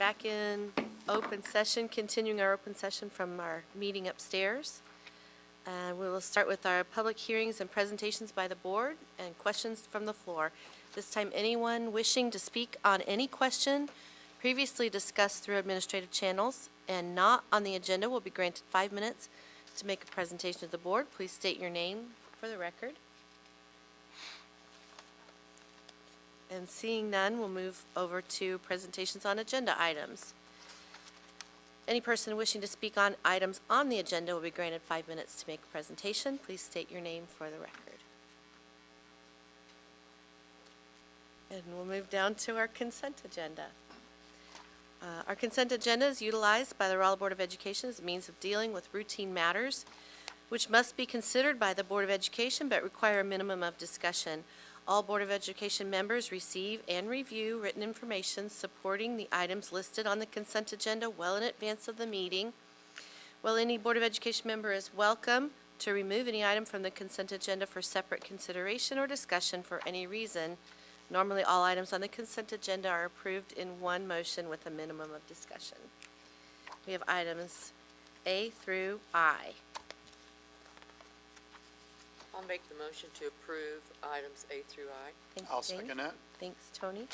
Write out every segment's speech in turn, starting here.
back in open session, continuing our open session from our meeting upstairs. We will start with our public hearings and presentations by the board and questions from the floor. This time, anyone wishing to speak on any question previously discussed through administrative channels and not on the agenda will be granted 5 minutes to make a presentation to the board. Please state your name for the record. And seeing none, we'll move over to presentations on agenda items. Any person wishing to speak on items on the agenda will be granted 5 minutes to make a presentation. Please state your name for the record. And we'll move down to our consent agenda. Our consent agenda is utilized by the Rolla Board of Education as a means of dealing with routine matters, which must be considered by the Board of Education but require a minimum of discussion. All Board of Education members receive and review written information supporting the items listed on the consent agenda well in advance of the meeting. While any Board of Education member is welcome to remove any item from the consent agenda for separate consideration or discussion for any reason, normally all items on the consent agenda are approved in one motion with a minimum of discussion. We have items A through I. I'll make the motion to approve items A through I. Thanks, I'll Jane. second that. Thanks, Tony.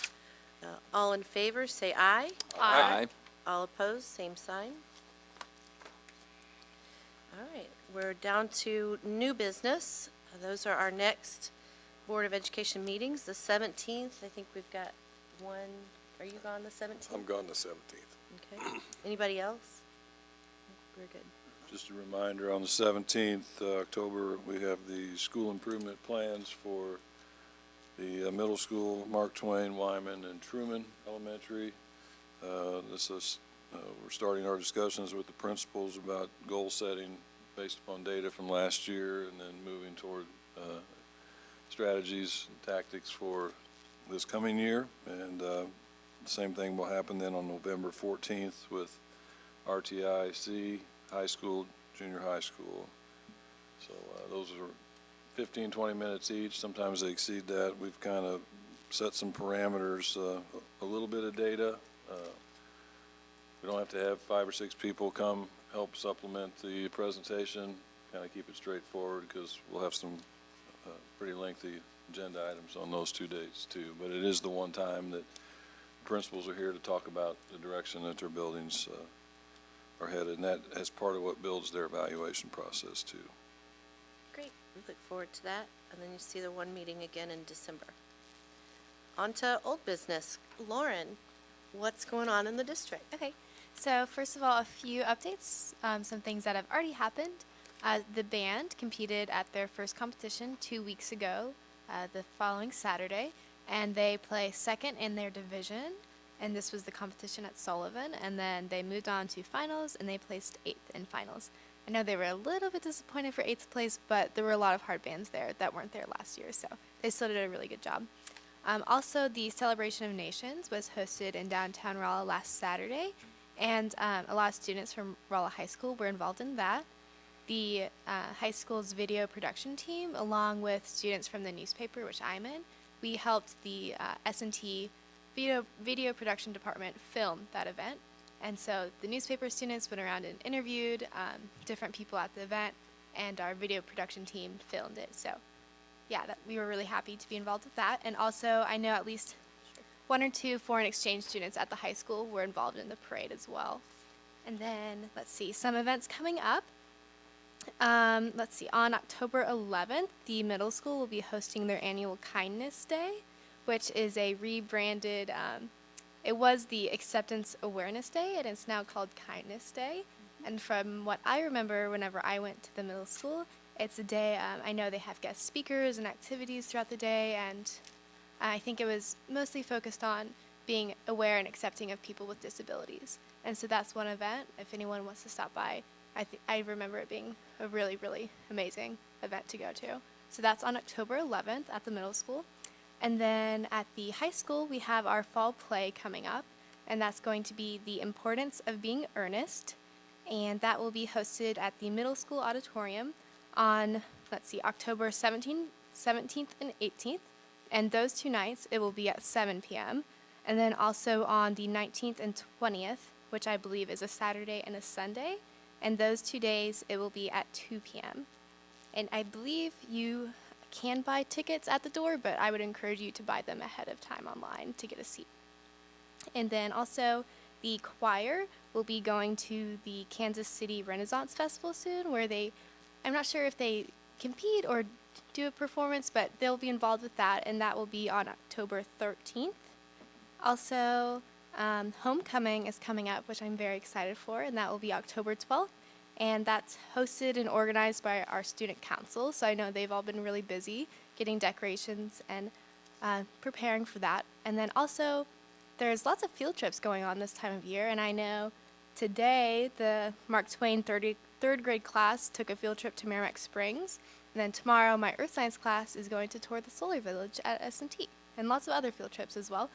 All in favor, say aye. Aye. All opposed, same sign. All right, we're down to new business. Those are our next Board of Education meetings. The 17th, I think we've got one. Are you gone the 17th? I'm gone the 17th. Okay. Anybody else? We're good. Just a reminder, on the 17th October, we have the school improvement plans for the middle school, Mark Twain, Wyman, and Truman Elementary. We're starting our discussions with the principals about goal setting based upon data from last year and then moving toward strategies and tactics for this coming year. And the same thing will happen then on November 14th with RTIC, high school, junior high school. So those are 15, 20 minutes each. Sometimes they exceed that. We've kind of set some parameters, a little bit of data. We don't have to have 5 or 6 people come help supplement the presentation, kind of keep it straightforward because we'll have some pretty lengthy agenda items on those 2 days too. But it is the one time that principals are here to talk about the direction that their buildings are headed, and that as part of what builds their evaluation process too. Great. We look forward to that. And then you see the one meeting again in December. On to old business. Lauren, what's going on in the district? Okay, so first of all, a few updates, some things that have already happened. The band competed at their first competition 2 weeks ago, the following Saturday, and they placed second in their division, and this was the competition at Sullivan, and then they moved on to finals, and they placed 8th in finals. I know they were a little bit disappointed for 8th place, but there were a lot of hard bands there that weren't there last year, so they still did a really good job. Also, the Celebration of Nations was hosted in downtown Rolla last Saturday, and a lot of students from Rolla High School were involved in that. The high school's video production team, along with students from the newspaper, which I'm in, we helped the S&T video production department film that event. And so the newspaper students went around and interviewed different people at the event, and our video production team filmed it. So yeah, we were really happy to be involved with that. And also, I know at least 1 or 2 foreign exchange students at the high school were involved in the parade as well. And then, let's see, some events coming up. Let's see, on October 11th, the middle school will be hosting their annual Kindness Day, which is a rebranded, it was the Acceptance Awareness Day, and it's now called Kindness Day. And from what I remember whenever I went to the middle school, it's a day, I know they have guest speakers and activities throughout the day, and I think it was mostly focused on being aware and accepting of people with disabilities. And so that's one event. If anyone wants to stop by, I remember it being a really, really amazing event to go to. So that's on October 11th at the middle school. And then at the high school, we have our fall play coming up, and that's going to be The Importance of Being Earnest, and that will be hosted at the middle school auditorium on, let's see, October 17th and 18th, and those 2 nights, it will be at 7 p.m., And then also on the 19th and 20th, which I believe is a Saturday and a Sunday. And those 2 days, it will be at 2 p.m. And I believe you can buy tickets at the door, but I would encourage you to buy them ahead of time online to get a seat. And then also, the choir will be going to the Kansas City Renaissance Festival soon, where I'm not sure if they compete or do a performance, but they'll be involved with that, and that will be on October 13th. Also, Homecoming is coming up, which I'm very excited for, and that will be October 12th. And that's hosted and organized by our student council, so I know they've all been really busy getting decorations and preparing for that. And then also, there's lots of field trips going on this time of year, and I know today the Mark Twain third grade class took a field trip to Merrimack Springs, and then tomorrow my earth science class is going to tour the solar village at S&T, and lots of other field trips as well.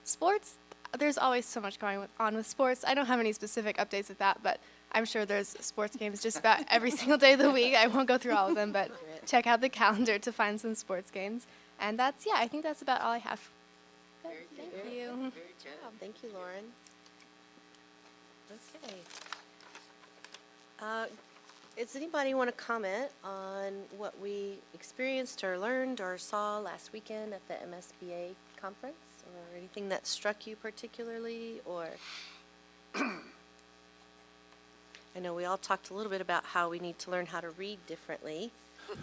Sports, there's always so much going on with sports. I don't have any specific updates with that, but I'm sure there's sports games just about every single day of the week. I won't go through all of them, but check out the calendar to find some sports games. And I think that's about all I have. Very good. Thank you. Very good. Thank you, Lauren. Okay. Does anybody want to comment on what we experienced or learned or saw last weekend at the MSBA conference, or anything that struck you particularly? Or I know we all talked a little bit about how we need to learn how to read differently.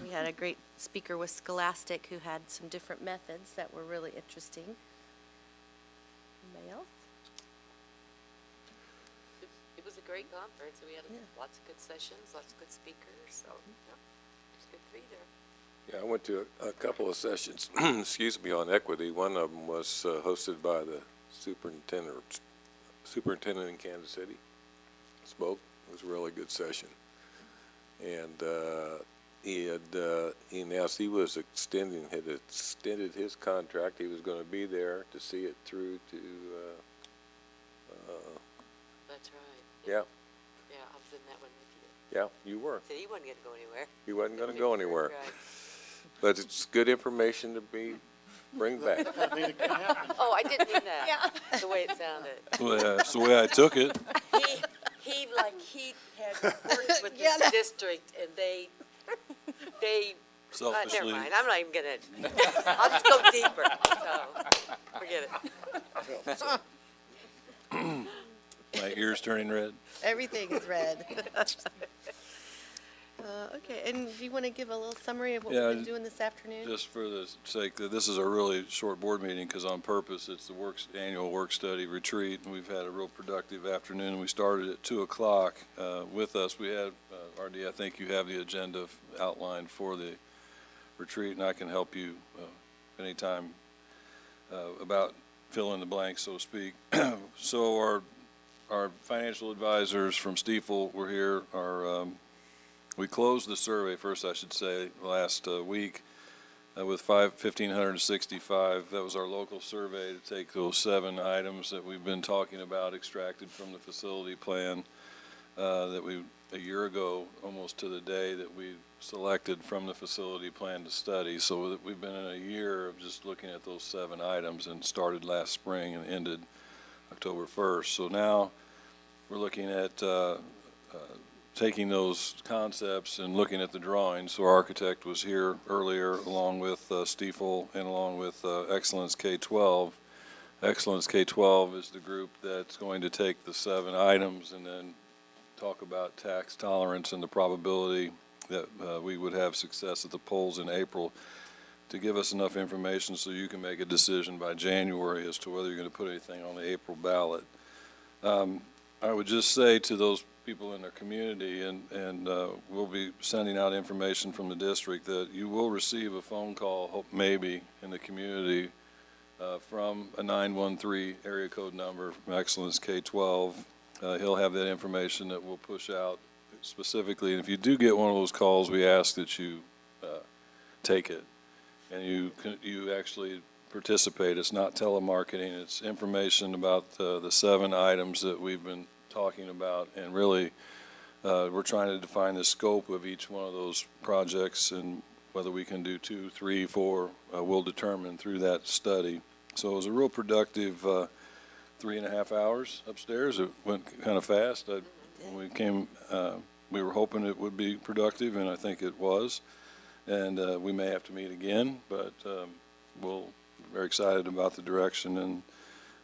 We had a great speaker with Scholastic who had some different methods that were really interesting. Anybody else? It was a great conference, and we had Yeah. lots of good sessions, lots of good speakers, so, yeah, it's good to be there. Yeah, I went to a couple of sessions, excuse me, on equity. One of them was hosted by the superintendent in Kansas City. Spoke. It was a really good session. And he announced he was had extended his contract. He was going to be there to see it through to, That's right. yeah, Yeah, I was in that one with you. yeah, you were. Said he wasn't gonna go anywhere. He wasn't going to go anywhere. Right. But it's good information to bring back. Oh, I didn't mean that. Yeah. The way it sounded. Well, that's the way I took it. He had worked with this district, and they, never Selfishly, mind, I'm not even gonna, I'll just go deeper, so, forget it. my ears turning red. Everything is red. Okay, and do you want to give a little summary of what Yeah, we've been doing this afternoon? Just for the sake that this is a really short board meeting, because on purpose, it's the annual work study retreat, and we've had a real productive afternoon. We started at 2 o'clock. With us, we had, RD, I think you have the agenda outlined for the retreat, and I can help you anytime about fill in the blanks, so to speak. So our financial advisors from Stiefel were here. We closed the survey, first I should say, last week with 1,565. That was our local survey to take those 7 items that we've been talking about, extracted from the facility plan that we, a year ago, almost to the day, that we selected from the facility plan to study. So we've been in a year of just looking at those 7 items, and started last spring and ended October 1st. So now we're looking at taking those concepts and looking at the drawings. So our architect was here earlier, along with Stiefel and along with Excellence K-12. Excellence K-12 is the group that's going to take the 7 items and then talk about tax tolerance and the probability that we would have success at the polls in April, to give us enough information so you can make a decision by January as to whether you're going to put anything on the April ballot. I would just say to those people in their community, and we'll be sending out information from the district, that you will receive a phone call, maybe, in the community from a 913 area code number from Excellence K-12. He'll have that information that we'll push out specifically. And if you do get one of those calls, we ask that you take it and you actually participate. It's not telemarketing. It's information about the 7 items that we've been talking about, and really we're trying to define the scope of each one of those projects, and whether we can do 2, 3, 4, we'll determine through that study. So it was a real productive 3.5 hours upstairs. It went kind of fast. When we came, we were hoping it would be productive, and I think it was. And we may have to meet again, but we're very excited about the direction and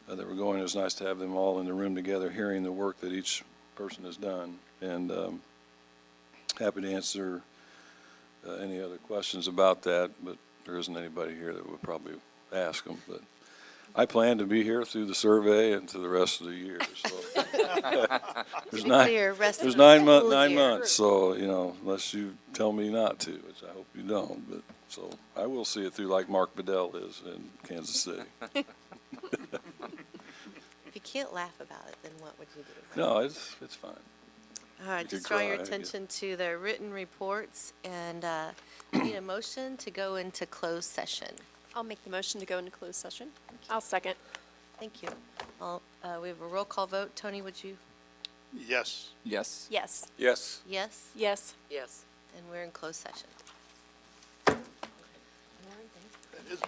that we're going. It was nice to have them all in the room together, hearing the work that each person has done. And happy to answer any other questions about that, but there isn't anybody here that would probably ask them. But I plan to be here through the survey and to the rest of the year. So there's To be clear, rest of there's the 9 school nine year. months, so, you know, unless you tell me not to, which I hope you don't, but, so I will see it through like Mark Bedell is in Kansas City. If you can't laugh about it, then what would you do? No, it's fine. All right, You just could draw your cry, I guess. attention to the written reports, and need a motion to go into closed session. I'll make the motion to go into closed session. I'll second. Thank you. We have a roll call vote. Tony, would you? Yes. Yes. Yes. Yes. Yes? Yes. Yes. And we're in closed session. Is